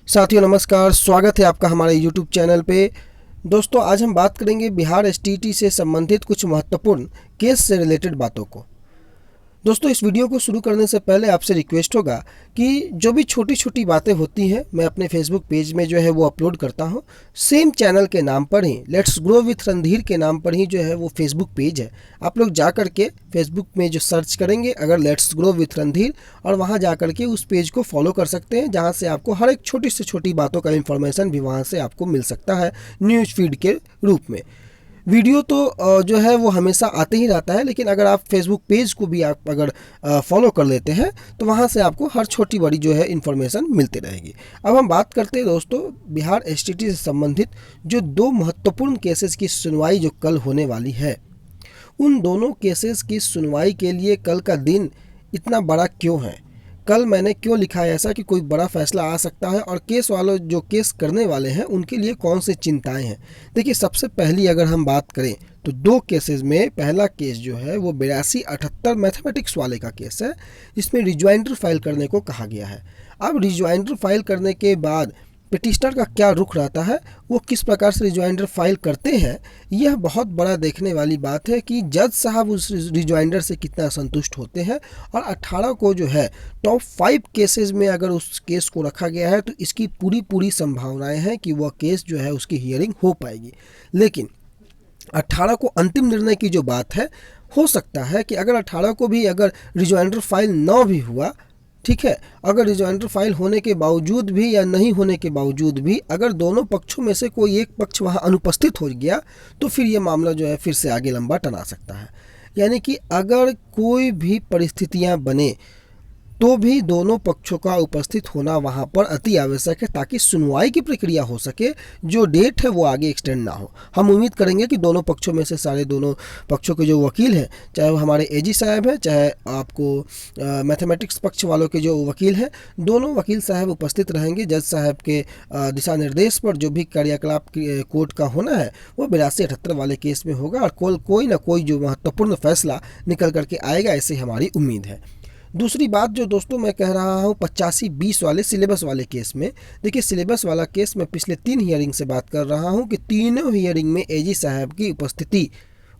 साथियों नमस्कार, स्वागत है आपका हमारे YouTube चैनल पे। दोस्तों आज हम बात करेंगे बिहार एसटीटी से संबंधित कुछ महत्वपूर्ण केस से रिलेटेड बातों को। दोस्तों इस वीडियो को शुरू करने से पहले आपसे रिक्वेस्ट होगा कि जो भी छोटी छोटी बातें होती हैं मैं अपने फेसबुक पेज में जो है वो अपलोड करता हूं। सेम चैनल के नाम पर ही, लेट्स ग्रो विथ रणधीर के नाम पर ही जो है वो फेसबुक पेज है। आप लोग जा कर के फेसबुक में जो सर्च करेंगे अगर लेट्स ग्रो विथ रणधीर, और वहां जा कर के उस पेज को फॉलो कर सकते हैं, जहां से आपको हर एक छोटी से छोटी बातों का इन्फॉर्मेशन भी वहां से आपको मिल सकता है न्यूज़ फीड के रूप में। वीडियो तो जो है वो हमेशा आते ही रहता है, लेकिन अगर आप फेसबुक पेज को भी आप अगर फॉलो कर लेते हैं तो वहाँ से आपको हर छोटी बड़ी जो है इन्फॉर्मेशन मिलती रहेगी। अब हम बात करते हैं दोस्तों बिहार एसटीटी से संबंधित जो दो महत्वपूर्ण केसेस की सुनवाई जो कल होने वाली है। उन दोनों केसेस की सुनवाई के लिए कल का दिन इतना बड़ा क्यों है, कल मैंने क्यों लिखा है ऐसा कि कोई बड़ा फैसला आ सकता है, और केस वालों जो केस करने वाले हैं उनके लिए कौन सी चिंताएं हैं। देखिए सबसे पहली अगर हम बात करें तो दो केसेस में पहला केस जो है वो 8278 मैथमेटिक्स वाले का केस है, जिसमें रिज्वाइंडर फाइल करने को कहा गया है। अब रिज्वाइंडर फाइल करने के बाद पिटिशनर का क्या रुख रहता है, वो किस प्रकार से रिज्वाइंडर फाइल करते हैं, यह बहुत बड़ा देखने वाली बात है कि जज साहब उस रिज्वाइंडर से कितना संतुष्ट होते हैं। और 18 को जो है टॉप 5 केसेस में अगर उस केस को रखा गया है तो इसकी पूरी संभावनाएं हैं कि वह केस जो है उसकी हियरिंग हो पाएगी। लेकिन 18 को अंतिम निर्णय की जो बात है, हो सकता है कि अगर 18 को भी अगर रिज्वाइंडर फाइल न भी हुआ, ठीक है, अगर रिज्वाइंडर फाइल होने के बावजूद भी या नहीं होने के बावजूद भी अगर दोनों पक्षों में से कोई एक पक्ष वहां अनुपस्थित हो गया तो फिर ये मामला जो है फिर से आगे लंबा टना सकता है। यानी कि अगर कोई भी परिस्थितियां बने तो भी दोनों पक्षों का उपस्थित होना वहां पर अति आवश्यक है, ताकि सुनवाई की प्रक्रिया हो सके, जो डेट है वो आगे एक्सटेंड ना हो। हम उम्मीद करेंगे कि दोनों पक्षों में से सारे दोनों पक्षों के जो वकील हैं, चाहे वो हमारे एजी साहब हैं, चाहे आपको मैथमेटिक्स पक्ष वालों के जो वकील हैं, दोनों वकील साहब उपस्थित रहेंगे। जज साहब के दिशा निर्देश पर जो भी कार्यकलाप कोर्ट का होना है वो 8278 वाले केस में होगा, और कोई ना कोई जो महत्वपूर्ण फैसला निकल करके आएगा, ऐसे हमारी उम्मीद है। दूसरी बात जो दोस्तों मैं कह रहा हूँ 85-20 वाले सिलेबस वाले केस में, देखिए सिलेबस वाला केस मैं पिछले 3 हियरिंग से बात कर रहा हूँ कि तीनों हियरिंग में एजी साहब की उपस्थिति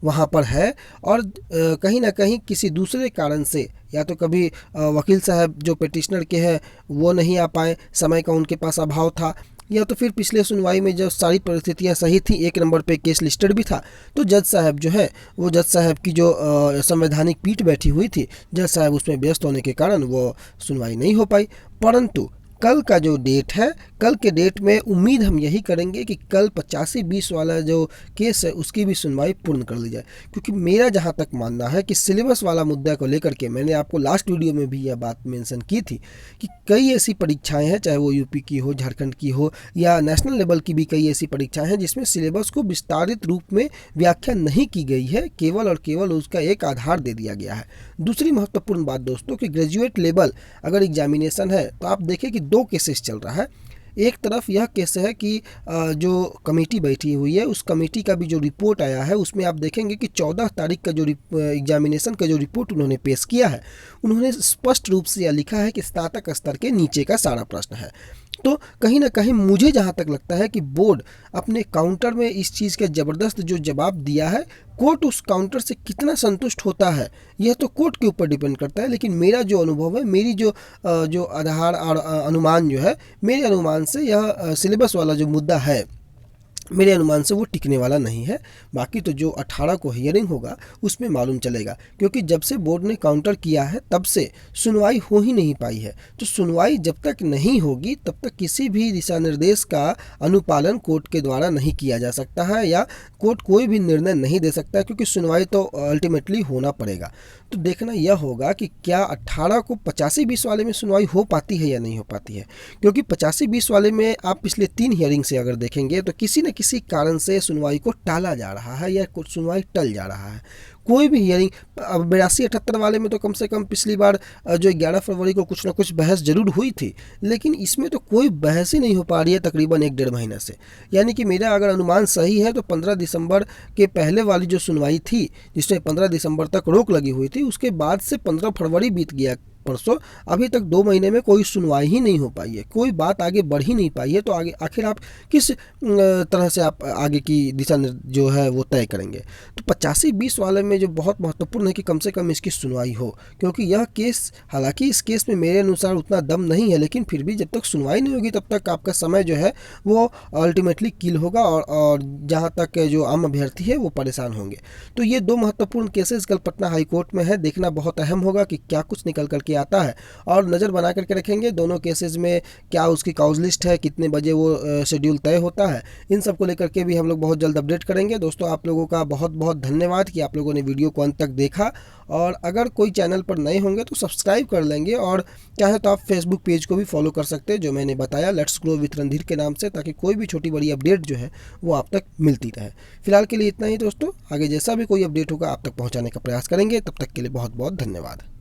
वहाँ पर है, और कहीं ना कहीं किसी दूसरे कारण से, या तो कभी वकील साहब जो पिटिशनर के हैं वो नहीं आ पाए, समय का उनके पास अभाव था, या तो फिर पिछले सुनवाई में जब सारी परिस्थितियां सही थी, 1 नंबर पे केस लिस्टेड भी था, तो जज साहब जो है वो जज साहब की जो संवैधानिक पीठ बैठी हुई थी, जज साहब उसमें व्यस्त होने के कारण वो सुनवाई नहीं हो पाई। परंतु कल का जो डेट है, कल के डेट में उम्मीद हम यही करेंगे कि कल 85-20 वाला जो केस है उसकी भी सुनवाई पूर्ण कर ली जाए, क्योंकि मेरा जहां तक मानना है कि सिलेबस वाला मुद्दा को लेकर के मैंने आपको लास्ट वीडियो में भी यह बात मेंशन की थी कि कई ऐसी परीक्षाएं हैं, चाहे वो यूपी की हो, झारखंड की हो, या नेशनल लेवल की भी कई ऐसी परीक्षाएं हैं जिसमें सिलेबस को विस्तारित रूप में व्याख्या नहीं की गई है, केवल और केवल उसका एक आधार दे दिया गया है। दूसरी महत्वपूर्ण बात दोस्तों कि ग्रेजुएट लेवल अगर एग्जामिनेशन है तो आप देखें कि 2 केसेस चल रहा है। एक तरफ यह केस है कि जो कमेटी बैठी हुई है उस कमेटी का भी जो रिपोर्ट आया है उसमें आप देखेंगे कि 14 तारीख का जो एग्जामिनेशन का जो रिपोर्ट उन्होंने पेश किया है, उन्होंने स्पष्ट रूप से यह लिखा है कि स्नातक स्तर के नीचे का सारा प्रश्न है। तो कहीं ना कहीं मुझे जहाँ तक लगता है कि बोर्ड अपने काउंटर में इस चीज़ का ज़बरदस्त जो जवाब दिया है, कोर्ट उस काउंटर से कितना संतुष्ट होता है यह तो कोर्ट के ऊपर डिपेंड करता है। लेकिन मेरा जो अनुभव है, मेरी जो आधार और अनुमान जो है, मेरे अनुमान से यह सिलेबस वाला जो मुद्दा है, मेरे अनुमान से वो टिकने वाला नहीं है। बाकी तो जो 18 को हियरिंग होगा उसमें मालूम चलेगा, क्योंकि जब से बोर्ड ने काउंटर किया है तब से सुनवाई हो ही नहीं पाई है। तो सुनवाई जब तक नहीं होगी तब तक किसी भी दिशा निर्देश का अनुपालन कोर्ट के द्वारा नहीं किया जा सकता है, या कोर्ट कोई भी निर्णय नहीं दे सकता है, क्योंकि सुनवाई तो अल्टीमेटली होना पड़ेगा। तो देखना यह होगा कि क्या 18 को 85-20 वाले में सुनवाई हो पाती है या नहीं हो पाती है, क्योंकि 85-20 वाले में आप पिछले 3 हियरिंग से अगर देखेंगे तो किसी न किसी कारण से सुनवाई को टाला जा रहा है या कुछ सुनवाई टल जा रहा है। कोई भी हियरिंग, अब 82-78 वाले में तो कम से कम पिछली बार जो 11 फरवरी को कुछ ना कुछ बहस जरूर हुई थी, लेकिन इसमें तो कोई बहस ही नहीं हो पा रही है तकरीबन 1-1.5 महीने से। यानी कि मेरा अगर अनुमान सही है तो 15 दिसंबर के पहले वाली जो सुनवाई थी, जिसमें 15 दिसंबर तक रोक लगी हुई थी, उसके बाद से 15 फरवरी बीत गया, परसों, अभी तक 2 महीने में कोई सुनवाई ही नहीं हो पाई है, कोई बात आगे बढ़ ही नहीं पाई है। तो आगे आखिर आप किस तरह से आप आगे की दिशा जो है वो तय करेंगे। तो 85-20 वाले में जो बहुत महत्वपूर्ण है कि कम से कम इसकी सुनवाई हो, क्योंकि यह केस, हालांकि इस केस में मेरे अनुसार उतना दम नहीं है, लेकिन फिर भी जब तक सुनवाई नहीं होगी तब तक आपका समय जो है वो अल्टीमेटली किल होगा और जहाँ तक जो आम अभ्यर्थी है वो परेशान होंगे। तो ये 2 महत्वपूर्ण केसेस कल पटना हाई कोर्ट में है, देखना बहुत अहम होगा कि क्या कुछ निकल करके आता है, और नज़र बना करके रखेंगे दोनों केसेस में क्या उसकी काउज लिस्ट है, कितने बजे वो शेड्यूल तय होता है। इन सब को लेकर के भी हम लोग बहुत जल्द अपडेट करेंगे। दोस्तों, आप लोगों का बहुत बहुत धन्यवाद कि आप लोगों ने वीडियो को अंत तक देखा, और अगर कोई चैनल पर नए होंगे तो सब्सक्राइब कर लेंगे, और चाहे तो आप फेसबुक पेज को भी फॉलो कर सकते हैं जो मैंने बताया, लेट्स ग्रो विथ रणधीर के नाम से, ताकि कोई भी छोटी बड़ी अपडेट जो है वो आप तक मिलती रहे। फिलहाल के लिए इतना ही दोस्तों, आगे जैसा भी कोई अपडेट होगा आप तक पहुंचाने का प्रयास करेंगे। तब तक के लिए बहुत बहुत धन्यवाद।